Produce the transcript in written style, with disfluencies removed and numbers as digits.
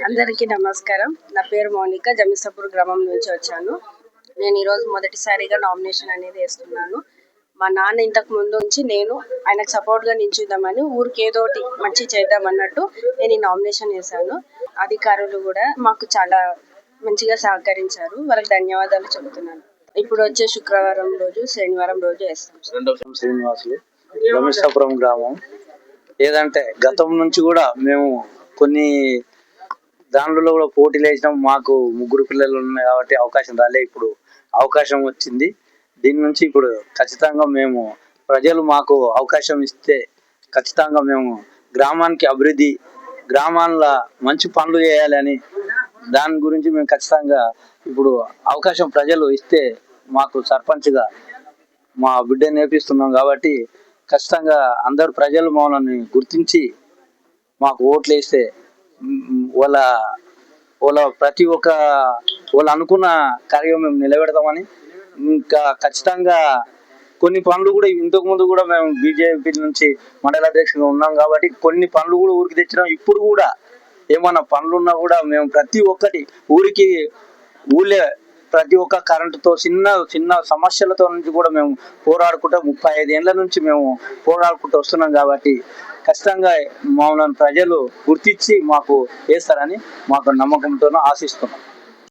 అందరికీ నమస్కారం. నా పేరు మౌనిక, జమిసాపూర్ గ్రామం నుంచి వచ్చాను. నేను ఈరోజు మొదటిసారిగా నామినేషన్ అనేది వేస్తున్నాను. మా నాన్న ఇంతకు ముందు నుంచి నేను ఆయనకు సపోర్ట్గా నిల్చుద్దామని ఊరికి ఏదోటి మంచి చేద్దామన్నట్టు నేను ఈ నామినేషన్ వేశాను. అధికారులు కూడా మాకు చాలా మంచిగా సహకరించారు. వాళ్ళకి ధన్యవాదాలు చెబుతున్నాను. ఇప్పుడు వచ్చే శుక్రవారం రోజు, శనివారం రోజు వేస్తాం. శ్రీనివాసులు, జమిసాపురం గ్రామం. ఏదంటే గతం నుంచి కూడా మేము కొన్ని దాంట్లో కూడా పోటీలు వేసినాం. మాకు 3 పిల్లలు ఉన్నాయి కాబట్టి అవకాశం రాలే. ఇప్పుడు అవకాశం వచ్చింది. దీని నుంచి ఇప్పుడు ఖచ్చితంగా మేము ప్రజలు మాకు అవకాశం ఇస్తే ఖచ్చితంగా మేము గ్రామానికి అభివృద్ధి, గ్రామాల్లో మంచి పనులు చేయాలని దాని గురించి మేము ఖచ్చితంగా ఇప్పుడు అవకాశం ప్రజలు ఇస్తే మాకు సర్పంచ్గా మా బిడ్డ నేర్పిస్తున్నాం కాబట్టి ఖచ్చితంగా అందరు ప్రజలు మమ్మల్ని గుర్తించి మాకు ఓట్లు వేస్తే వాళ్ళ ప్రతి ఒక్క వాళ్ళు అనుకున్న కార్యక్రమం మేము నిలబెడతామని, ఇంకా ఖచ్చితంగా కొన్ని పనులు కూడా ఇంతకు ముందు కూడా మేము బీజేపీ నుంచి మండల అధ్యక్షులుగా ఉన్నాం కాబట్టి కొన్ని పనులు కూడా ఊరికి తెచ్చినాం. ఇప్పుడు కూడా ఏమన్నా పనులు ఉన్నా కూడా మేము ప్రతి ఒక్కటి ఊళ్ళే ప్రతి ఒక్క కరెంటుతో చిన్న సమస్యలతో నుంచి కూడా మేము పోరాడుకుంటూ 35 ఏళ్ళ నుంచి మేము పోరాడుకుంటూ వస్తున్నాం కాబట్టి ఖచ్చితంగా మమ్మల్ని ప్రజలు గుర్తించి మాకు వేస్తారని మాకు నమ్మకంతో ఆశిస్తున్నాం.